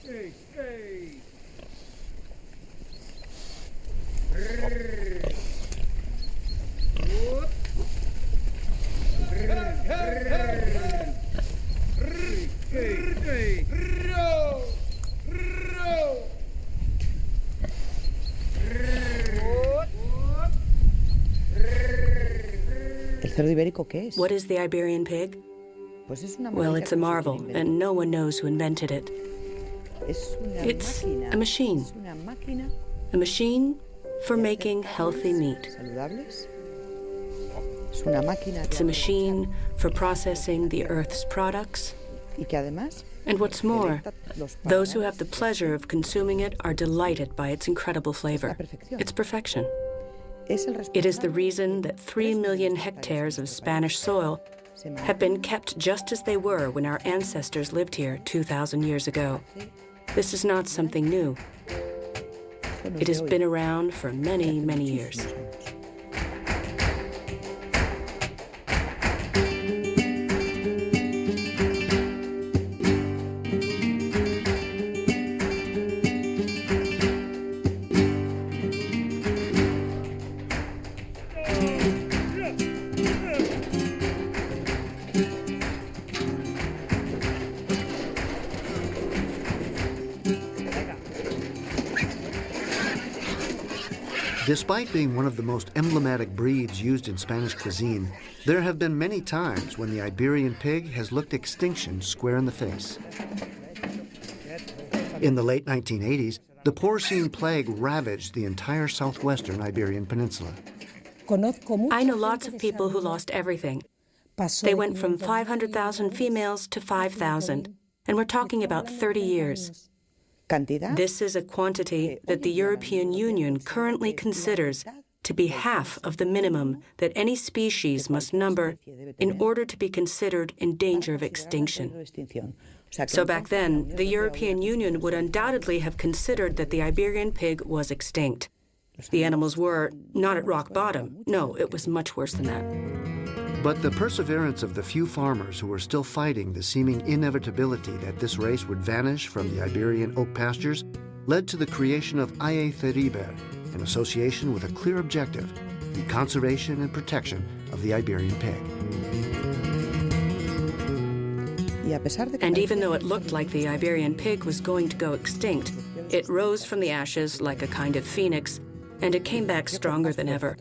¿El cerdo ibérico qué es? What is the Iberian pig? Well, it's a marvel, and no one knows who invented it. It's a machine. A machine for making healthy meat. It's a machine for processing the Earth's products. And what's more, those who have the pleasure of consuming it are delighted by its incredible flavor. It's perfection. It is the reason that 3 million hectares of Spanish soil have been kept just as they were when our ancestors lived here 2,000 years ago. This is not something new. It has been around for many, many years. Despite being one of the most emblematic breeds used in Spanish cuisine, there have been many times when the Iberian pig has looked extinction square in the face. In the late 1980s, the porcine plague ravaged the entire southwestern Iberian Peninsula. I know lots of people who lost everything. They went from 500,000 females to 5,000, and we're talking about 30 years. This is a quantity that the European Union currently considers to be half of the minimum that any species must number in order to be considered in danger of extinction. So back then, the European Union would undoubtedly have considered that the Iberian pig was extinct. The animals were not at rock bottom. No, it was much worse than that. But the perseverance of the few farmers who were still fighting the seeming inevitability that this race would vanish from the Iberian oak pastures led to the creation of Aye Theriber, an association with a clear objective, the conservation and protection of the Iberian pig. And even though it looked like the Iberian pig was going to go extinct, it rose from the ashes like a kind of phoenix, and it came back stronger than ever.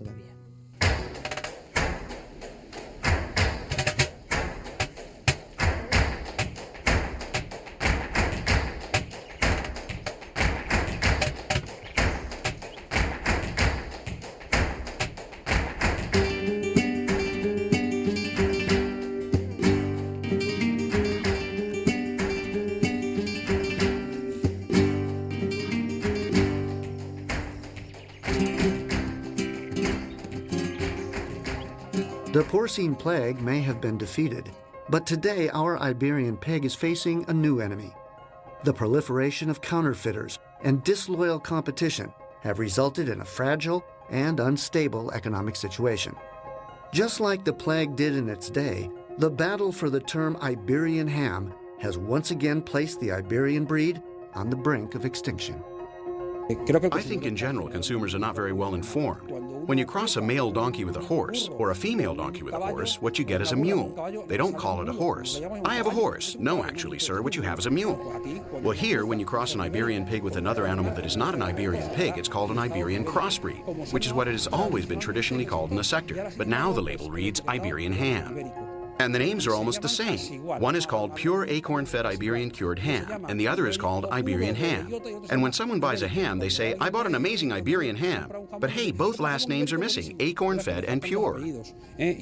The porcine plague may have been defeated, but today our Iberian pig is facing a new enemy. The proliferation of counterfeiters and disloyal competition have resulted in a fragile and unstable economic situation. Just like the plague did in its day, the battle for the term Iberian ham has once again placed the Iberian breed on the brink of extinction. I think in general consumers are not very well informed. When you cross a male donkey with a horse, or a female donkey with a horse, what you get is a mule. They don't call it a horse. I have a horse. No, actually, sir, what you have is a mule. Well, here, when you cross an Iberian pig with another animal that is not an Iberian pig, it's called an Iberian crossbreed, which is what it has always been traditionally called in the sector. But now the label reads Iberian ham. And the names are almost the same. One is called pure acorn-fed Iberian cured ham, and the other is called Iberian ham. And when someone buys a ham, they say, I bought an amazing Iberian ham. But hey, both last names are missing, acorn-fed and pure. In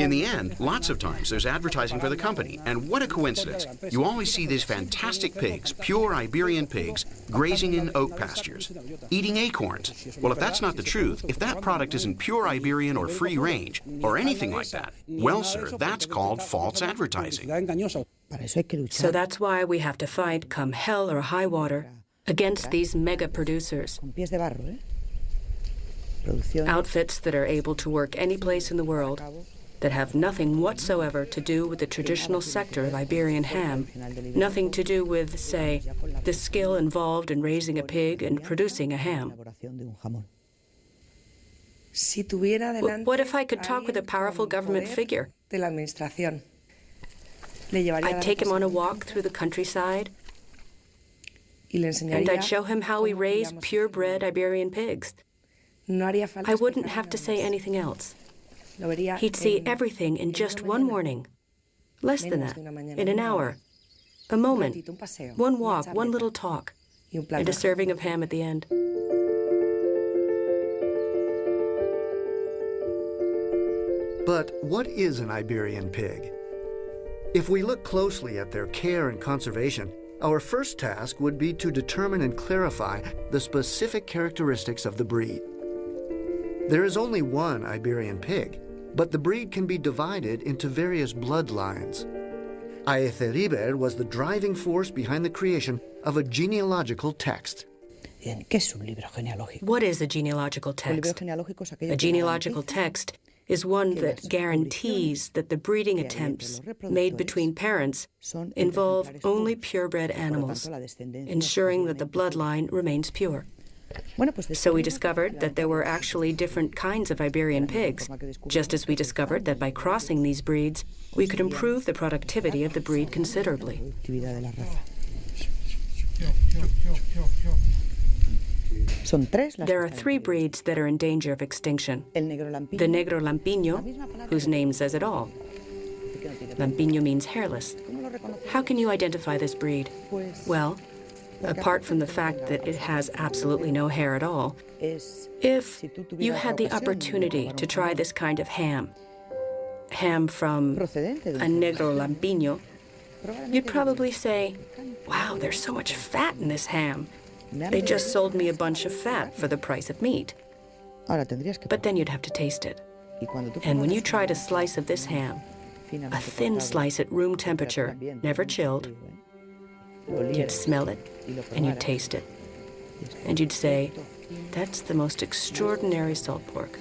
the end, lots of times there's advertising for the company, and what a coincidence. You always see these fantastic pigs, pure Iberian pigs, grazing in oak pastures, eating acorns. Well, if that's not the truth, if that product isn't pure Iberian or free range, or anything like that, well, sir, that's called false advertising. So that's why we have to fight, come hell or high water, against these mega producers. Outfits that are able to work any place in the world, that have nothing whatsoever to do with the traditional sector of Iberian ham, nothing to do with, say, the skill involved in raising a pig and producing a ham. What if I could talk with a powerful government figure? I'd take him on a walk through the countryside, and I'd show him how we raise purebred Iberian pigs. I wouldn't have to say anything else. He'd see everything in just one morning. Less than that, in an hour. A moment, one walk, one little talk, and a serving of ham at the end. But what is an Iberian pig? If we look closely at their care and conservation, our first task would be to determine and clarify the specific characteristics of the breed. There is only one Iberian pig, but the breed can be divided into various bloodlines. Aetheriber was the driving force behind the creation of a genealogical text. What is a genealogical text? A genealogical text is one that guarantees that the breeding attempts made between parents involve only purebred animals, ensuring that the bloodline remains pure. So we discovered that there were actually different kinds of Iberian pigs, just as we discovered that by crossing these breeds, we could improve the productivity of the breed considerably. There are 3 breeds that are in danger of extinction. The Negro Lampiño, whose name says it all. Lampiño means hairless. How can you identify this breed? Well, apart from the fact that it has absolutely no hair at all, if you had the opportunity to try this kind of ham from a Negro Lampiño, you'd probably say, "Wow, there's so much fat in this ham. They just sold me a bunch of fat for the price of meat." But then you'd have to taste it. And when you tried a slice of this ham, a thin slice at room temperature, never chilled, you'd smell it and you'd taste it. And you'd say, "That's the most extraordinary salt pork.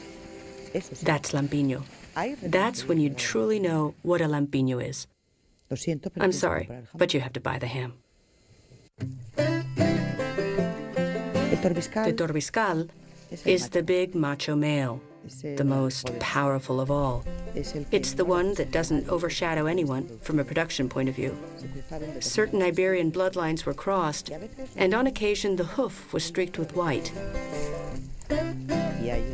That's Lampiño." That's when you'd truly know what a Lampiño is. I'm sorry, but you have to buy the ham. The Torbiscal is the big macho male, the most powerful of all. It's the one that doesn't overshadow anyone from a production point of view. Certain Iberian bloodlines were crossed, and on occasion the hoof was streaked with white.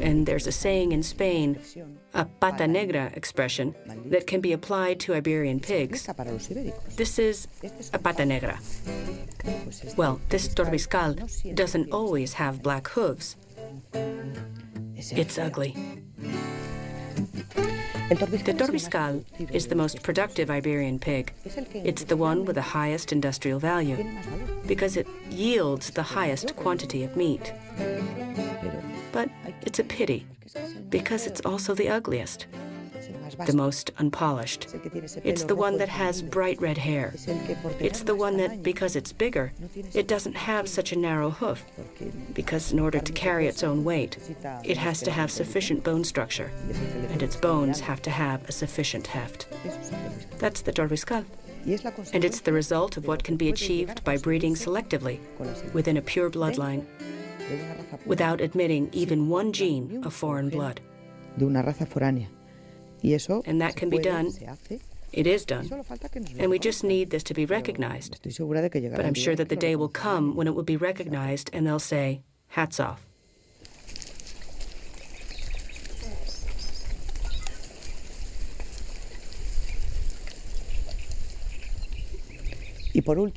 And there's a saying in Spain, a Pata Negra expression, that can be applied to Iberian pigs. This is a Pata Negra. Well, this Torbiscal doesn't always have black hooves. It's ugly. The Torbiscal is the most productive Iberian pig. It's the one with the highest industrial value, because it yields the highest quantity of meat. But it's a pity, because it's also the ugliest, the most unpolished. It's the one that has bright red hair. It's the one that, because it's bigger, it doesn't have such a narrow hoof, because in order to carry its own weight, it has to have sufficient bone structure, and its bones have to have a sufficient heft. That's the Torbiscal. And it's the result of what can be achieved by breeding selectively within a pure bloodline, without admitting even one gene of foreign blood. And that can be done. It is done. And we just need this to be recognized. But I'm sure that the day will come when it will be recognized and they'll say, "Hats off."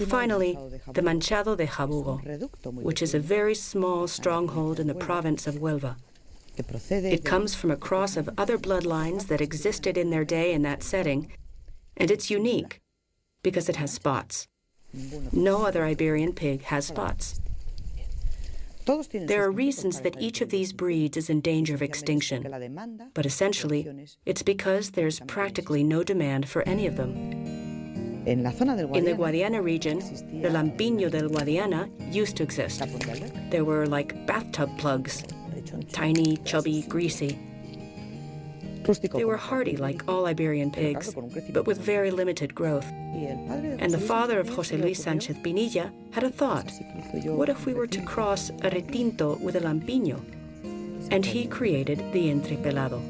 Finally, the Manchado de Jabugo, which is a very small stronghold in the province of Huelva. It comes from a cross of other bloodlines that existed in their day in that setting, and it's unique because it has spots. No other Iberian pig has spots. There are reasons that each of these breeds is in danger of extinction, but essentially, it's because there's practically no demand for any of them. In the Guadiana region, the Lampiño del Guadiana used to exist. They were like bathtub plugs, tiny, chubby, greasy. They were hardy like all Iberian pigs, but with very limited growth. And the father of José Luis Sánchez Pinilla had a thought. What if we were to cross a retinto with a lampiño? And he created the entrepelado.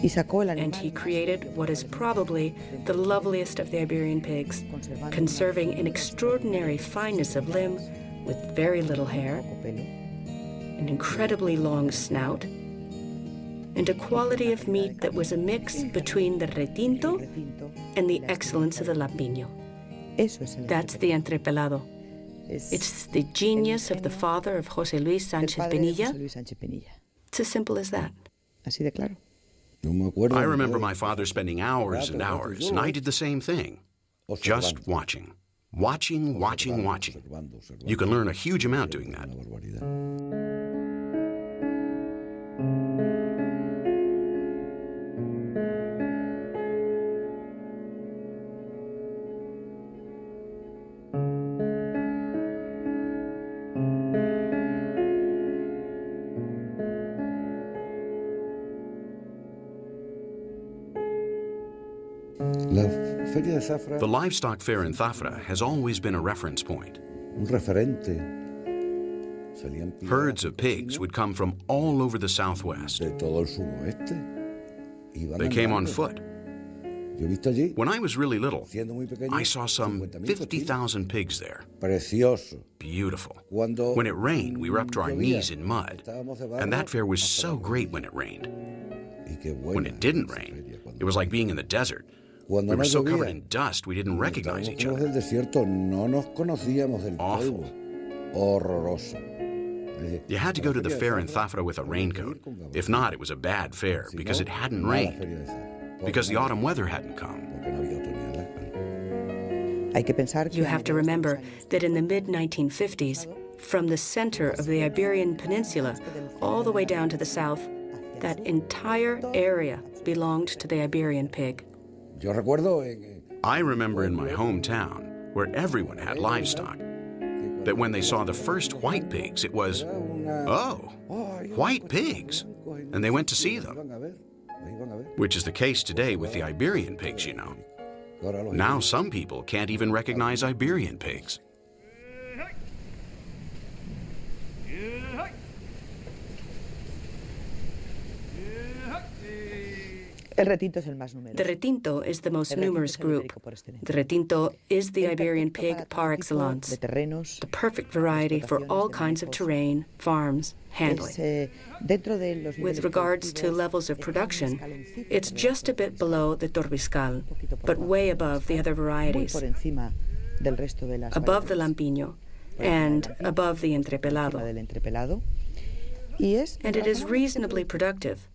And he created what is probably the loveliest of the Iberian pigs, conserving an extraordinary fineness of limb with very little hair, an incredibly long snout, and a quality of meat that was a mix between the retinto and the excellence of the lampiño. That's the entrepelado. It's the genius of the father of José Luis Sánchez Pinilla. It's as simple as that. I remember my father spending hours and hours, and I did the same thing. Just watching. Watching. You can learn a huge amount doing that. The livestock fair in Zafra has always been a reference point. Herds of pigs would come from all over the southwest. They came on foot. When I was really little, I saw some 50,000 pigs there. Beautiful. When it rained, we were up to our knees in mud. And that fair was so great when it rained. When it didn't rain, it was like being in the desert. We were so covered in dust, we didn't recognize each other. Awful. You had to go to the fair in Zafra with a raincoat. If not, it was a bad fair because it hadn't rained, because the autumn weather hadn't come. You have to remember that in the mid-1950s, from the center of the Iberian Peninsula all the way down to the south, that entire area belonged to the Iberian pig. I remember in my hometown, where everyone had livestock, that when they saw the first white pigs, it was, oh, white pigs, and they went to see them. Which is the case today with the Iberian pigs, you know. Now some people can't even recognize Iberian pigs. The retinto is the most numerous group. The retinto is the Iberian pig par excellence, the perfect variety for all kinds of terrain, farms, handling. With regards to levels of production, it's just a bit below the Torbiscal, but way above the other varieties, above the lampiño, and above the entrepelado. And it is reasonably productive.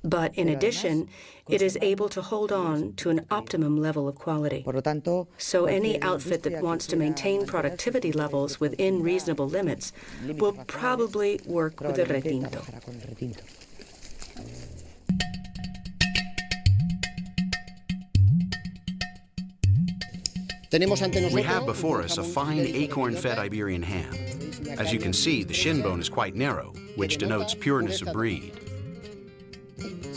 But in addition, it is able to hold on to an optimum level of quality. So any outfit that wants to maintain productivity levels within reasonable limits will probably work with the retinto. We have before us a fine acorn-fed Iberian ham. As you can see, the shin bone is quite narrow, which denotes pureness of breed.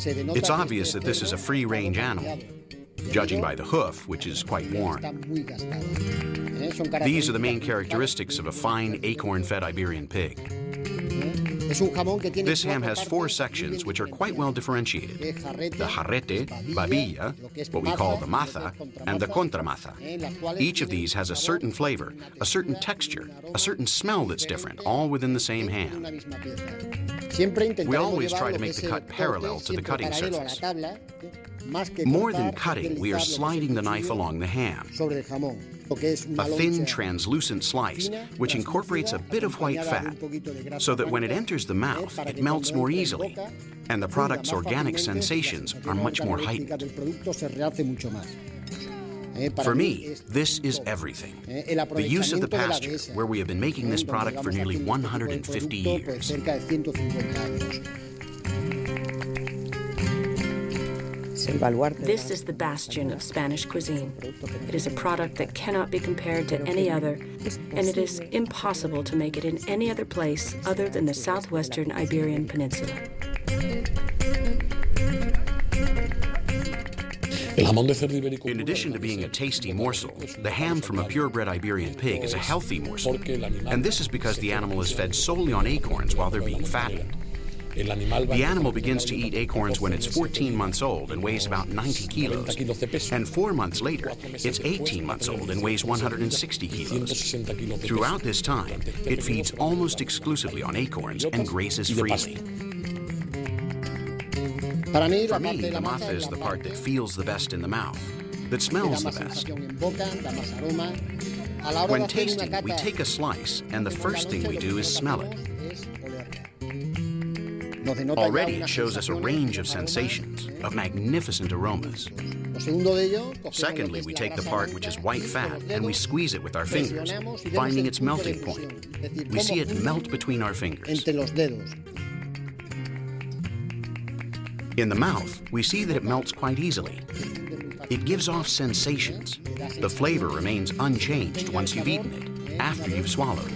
It's obvious that this is a free-range animal, judging by the hoof, which is quite worn. These are the main characteristics of a fine acorn-fed Iberian pig. This ham has 4 sections which are quite well differentiated. The jarrete, babilla, what we call the maza, and the contramaza. Each of these has a certain flavor, a certain texture, a certain smell that's different, all within the same ham. We always try to make the cut parallel to the cutting surface. More than cutting, we are sliding the knife along the ham. A thin, translucent slice, which incorporates a bit of white fat, so that when it enters the mouth, it melts more easily, and the product's organic sensations are much more heightened. For me, this is everything. The use of the pasture, where we have been making this product for nearly 150 years. This is the bastion of Spanish cuisine. It is a product that cannot be compared to any other, and it is impossible to make it in any other place other than the southwestern Iberian Peninsula. In addition to being a tasty morsel, the ham from a purebred Iberian pig is a healthy morsel. And this is because the animal is fed solely on acorns while they're being fattened. The animal begins to eat acorns when it's 14 months old and weighs about 90 kilos. And 4 months later, it's 18 months old and weighs 160 kilos. Throughout this time, it feeds almost exclusively on acorns and grazes freely. For me, the mata is the part that feels the best in the mouth, that smells the best. When tasting, we take a slice, and the first thing we do is smell it. Already it shows us a range of sensations, of magnificent aromas. Secondly, we take the part which is white fat and we squeeze it with our fingers, finding its melting point. We see it melt between our fingers. In the mouth, we see that it melts quite easily. It gives off sensations. The flavor remains unchanged once you've eaten it, after you've swallowed,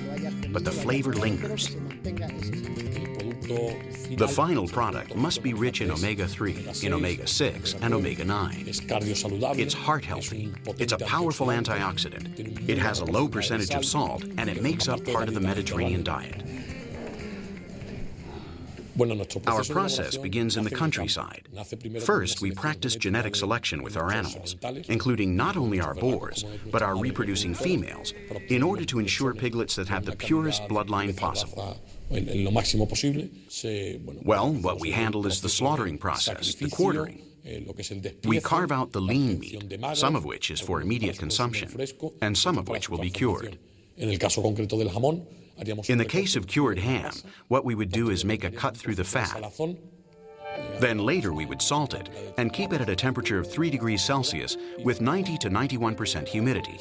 but the flavor lingers. The final product must be rich in omega-3, in omega-6, and omega-9. It's heart healthy. It's a powerful antioxidant. It has a low percentage of salt, and it makes up part of the Mediterranean diet. Our process begins in the countryside. First, we practice genetic selection with our animals, including not only our boars, but our reproducing females, in order to ensure piglets that have the purest bloodline possible. Well, what we handle is the slaughtering process, the quartering. We carve out the lean meat, some of which is for immediate consumption, and some of which will be cured. In the case of cured ham, what we would do is make a cut through the fat. Then later we would salt it and keep it at a temperature of 3 degrees Celsius with 90 to 91% humidity.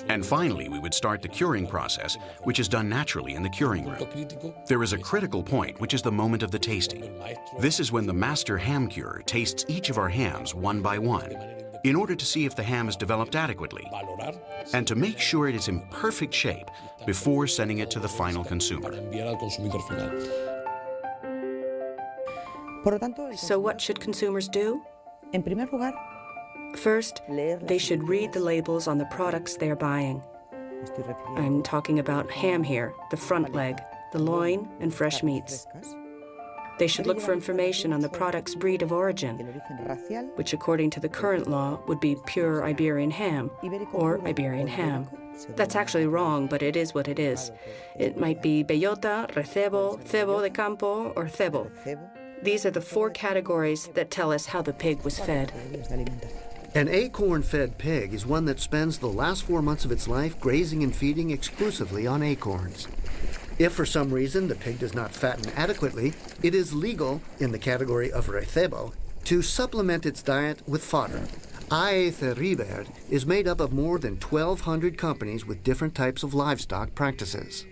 And finally, we would start the curing process, which is done naturally in the curing room. There is a critical point, which is the moment of the tasting. This is when the master ham curer tastes each of our hams one by one, in order to see if the ham is developed adequately, and to make sure it is in perfect shape before sending it to the final consumer. So what should consumers do? First, they should read the labels on the products they are buying. I'm talking about ham here, the front leg, the loin, and fresh meats. They should look for information on the product's breed of origin, which according to the current law would be pure Iberian ham or Iberian ham. That's actually wrong, but it is what it is. It might be bellota, recebo, cebo de campo, or cebo. These are the 4 categories that tell us how the pig was fed. An acorn-fed pig is one that spends the last 4 months of its life grazing and feeding exclusively on acorns. If for some reason the pig does not fatten adequately, it is legal, in the category of recebo, to supplement its diet with fodder. Extremadura is made up of more than 1,200 companies with different types of livestock practices.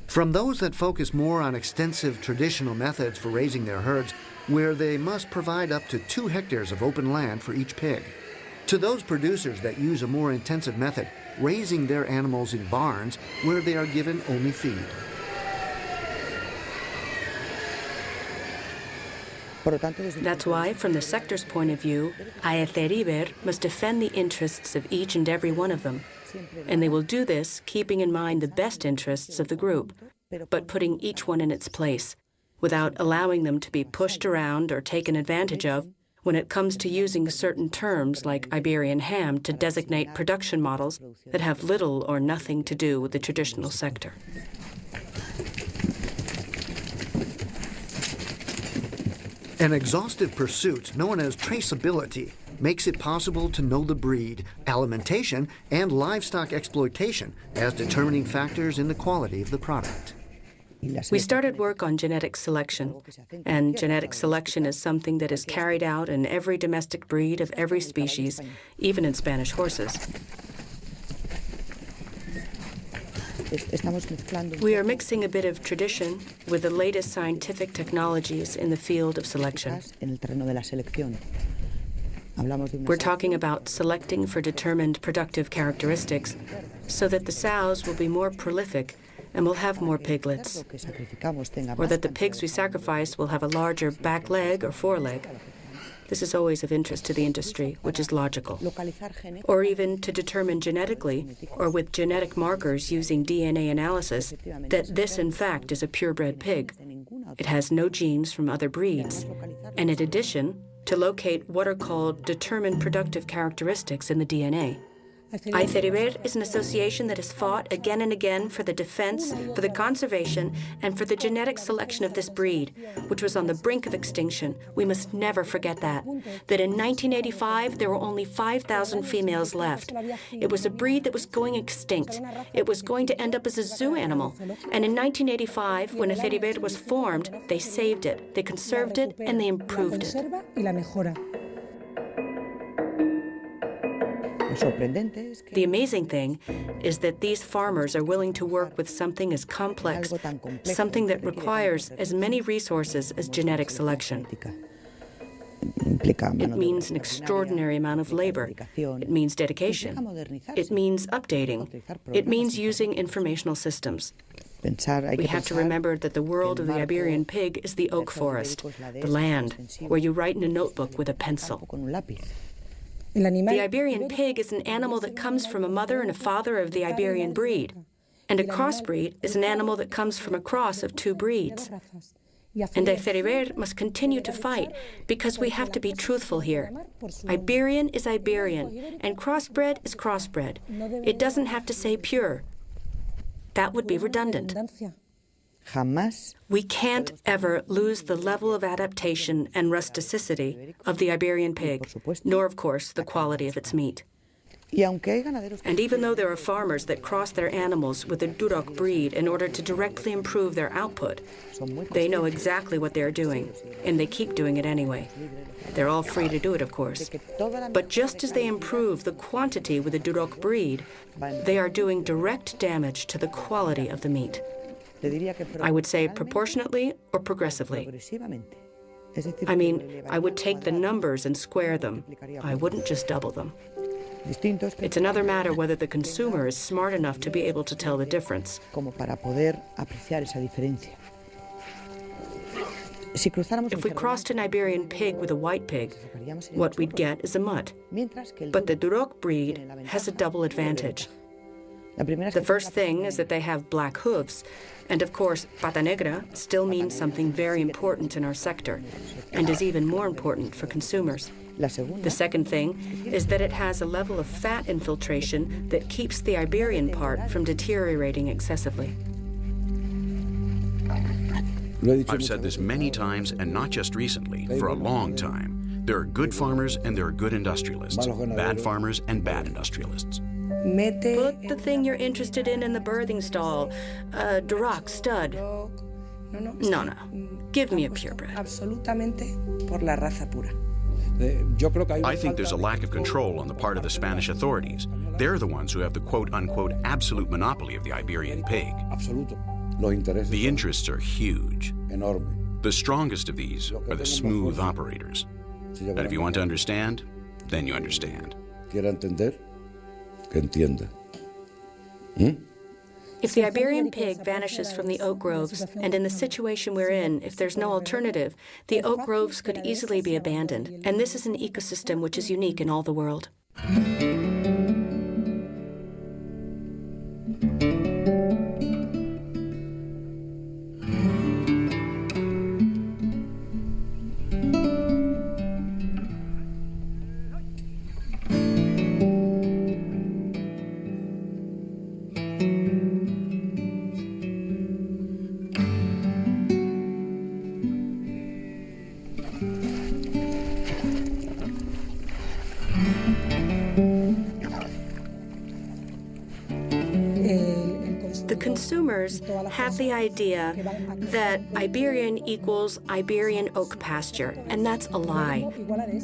From those that focus more on extensive traditional methods for raising their herds, where they must provide up to 2 hectares of open land for each pig, to those producers that use a more intensive method, raising their animals in barns where they are given only feed. That's why, from the sector's point of view, Extremadura must defend the interests of each and every one of them. And they will do this keeping in mind the best interests of the group, but putting each one in its place, without allowing them to be pushed around or taken advantage of when it comes to using certain terms like Iberian ham to designate production models that have little or nothing to do with the traditional sector. An exhaustive pursuit known as traceability makes it possible to know the breed, alimentation, and livestock exploitation as determining factors in the quality of the product. We started work on genetic selection, and genetic selection is something that is carried out in every domestic breed of every species, even in Spanish horses. We are mixing a bit of tradition with the latest scientific technologies in the field of selection. We're talking about selecting for determined productive characteristics so that the sows will be more prolific and will have more piglets, or that the pigs we sacrifice will have a larger back leg or foreleg. This is always of interest to the industry, which is logical. Or even to determine genetically, or with genetic markers using DNA analysis, that this in fact is a purebred pig. It has no genes from other breeds. And in addition, to locate what are called determined productive characteristics in the DNA. Aitheriber is an association that has fought again and again for the defense, for the conservation, and for the genetic selection of this breed, which was on the brink of extinction. We must never forget that. That in 1985, there were only 5,000 females left. It was a breed that was going extinct. It was going to end up as a zoo animal. And in 1985, when Aitheriber was formed, they saved it, they conserved it, and they improved it. The amazing thing is that these farmers are willing to work with something as complex, something that requires as many resources as genetic selection. It means an extraordinary amount of labor. It means dedication. It means updating. It means using informational systems. We have to remember that the world of the Iberian pig is the oak forest, the land, where you write in a notebook with a pencil. The Iberian pig is an animal that comes from a mother and a father of the Iberian breed. And a crossbreed is an animal that comes from a cross of two breeds. And Aitheriber must continue to fight because we have to be truthful here. Iberian is Iberian, and crossbred is crossbred. It doesn't have to say pure. That would be redundant. We can't ever lose the level of adaptation and rusticity of the Iberian pig, nor, of course, the quality of its meat. And even though there are farmers that cross their animals with a Duroc breed in order to directly improve their output, they know exactly what they're doing, and they keep doing it anyway. They're all free to do it, of course. But just as they improve the quantity with a Duroc breed, they are doing direct damage to the quality of the meat. I would say proportionately or progressively. I mean, I would take the numbers and square them. I wouldn't just double them. It's another matter whether the consumer is smart enough to be able to tell the difference. If we crossed an Iberian pig with a white pig, what we'd get is a mutt. But the Duroc breed has a double advantage. The first thing is that they have black hooves, and of course, Pata Negra still means something very important in our sector, and is even more important for consumers. The second thing is that it has a level of fat infiltration that keeps the Iberian part from deteriorating excessively. I've said this many times, and not just recently, for a long time. There are good farmers and there are good industrialists, bad farmers and bad industrialists. Put the thing you're interested in the birthing stall. Duroc, stud. No. Give me a purebred. I think there's a lack of control on the part of the Spanish authorities. They're the ones who have the quote-unquote absolute monopoly of the Iberian pig. The interests are huge. The strongest of these are the smooth operators. And if you want to understand, then you understand. If the Iberian pig vanishes from the oak groves, and in the situation we're in, if there's no alternative, the oak groves could easily be abandoned. And this is an ecosystem which is unique in all the world. Consumers have the idea that Iberian equals Iberian oak pasture, and that's a lie,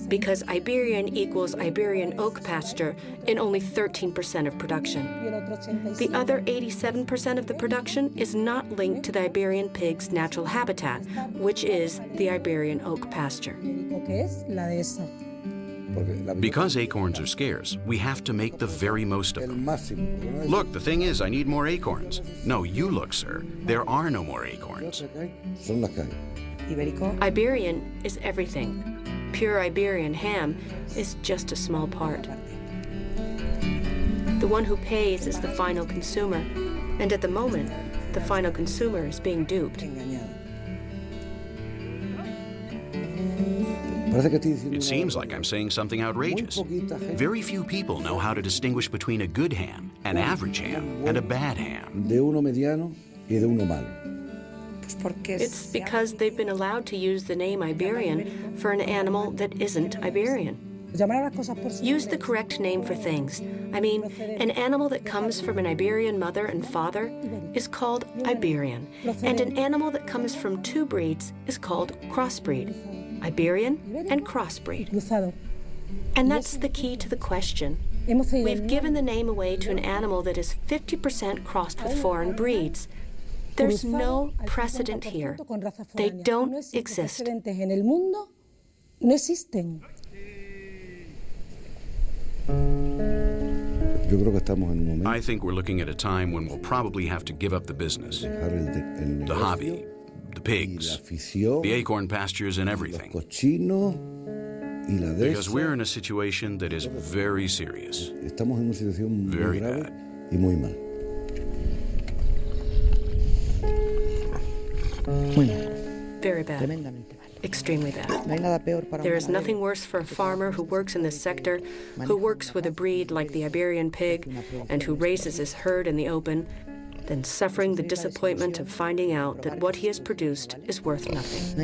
because Iberian equals Iberian oak pasture in only 13% of production. The other 87% of the production is not linked to the Iberian pig's natural habitat, which is the Iberian oak pasture. Because acorns are scarce, we have to make the very most of them. Look, the thing is, I need more acorns. No, you look, sir. There are no more acorns. Iberian is everything. Pure Iberian ham is just a small part. The one who pays is the final consumer, and at the moment, the final consumer is being duped. It seems like I'm saying something outrageous. Very few people know how to distinguish between a good ham, an average ham, and a bad ham. It's because they've been allowed to use the name Iberian for an animal that isn't Iberian. Use the correct name for things. I mean, an animal that comes from an Iberian mother and father is called Iberian, and an animal that comes from two breeds is called crossbreed. Iberian and crossbreed. And that's the key to the question. We've given the name away to an animal that is 50% crossed with foreign breeds. There's no precedent here. They don't exist. I think we're looking at a time when we'll probably have to give up the business, the hobby, the pigs, the acorn pastures and everything. Because we're in a situation that is very serious, very bad. Very bad. Extremely bad. There is nothing worse for a farmer who works in this sector, who works with a breed like the Iberian pig, and who raises his herd in the open, than suffering the disappointment of finding out that what he has produced is worth nothing.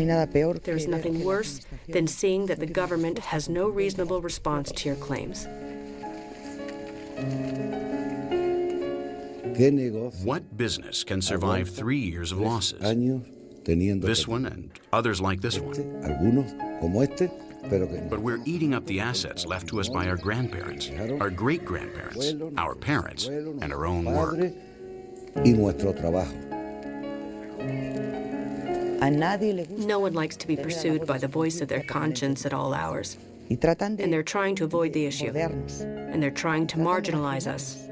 There is nothing worse than seeing that the government has no reasonable response to your claims. What business can survive 3 years of losses? This one and others like this one. But we're eating up the assets left to us by our grandparents, our great-grandparents, our parents, and our own work. No one likes to be pursued by the voice of their conscience at all hours. And they're trying to avoid the issue. And they're trying to marginalize us.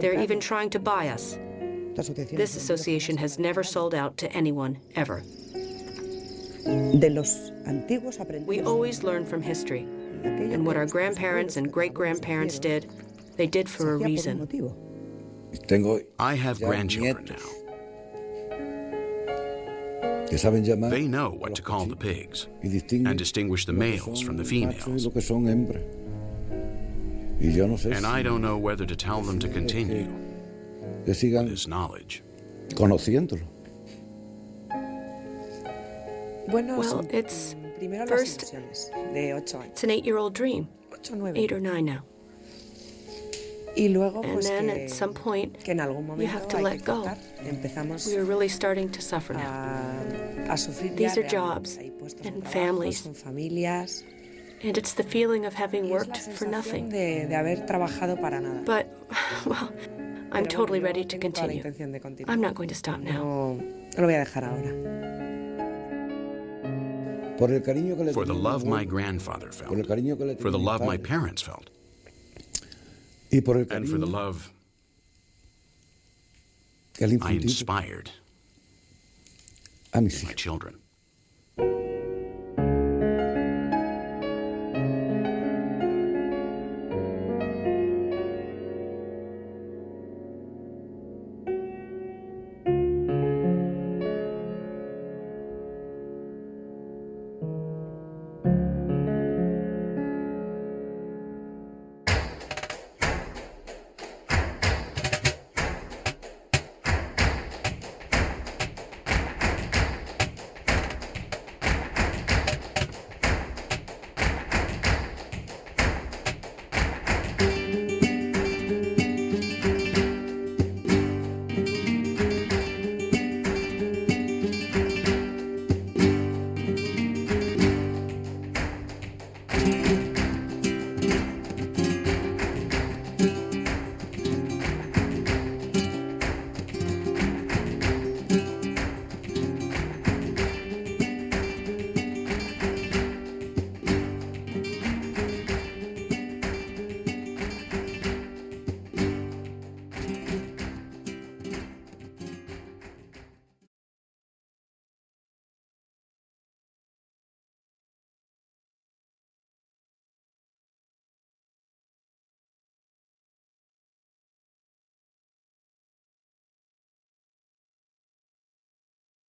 They're even trying to buy us. This association has never sold out to anyone, ever. We always learn from history. And what our grandparents and great-grandparents did, they did for a reason. I have grandchildren now. They know what to call the pigs and distinguish the males from the females. And I don't know whether to tell them to continue this knowledge. Well, it's first, it's an 8-year-old dream, 8 or 9 now. And then at some point, you have to let go. We are really starting to suffer now. These are jobs and families. And it's the feeling of having worked for nothing. But, well, I'm totally ready to continue. I'm not going to stop now. For the love my grandfather felt, for the love my parents felt, and for the love I inspired in my children.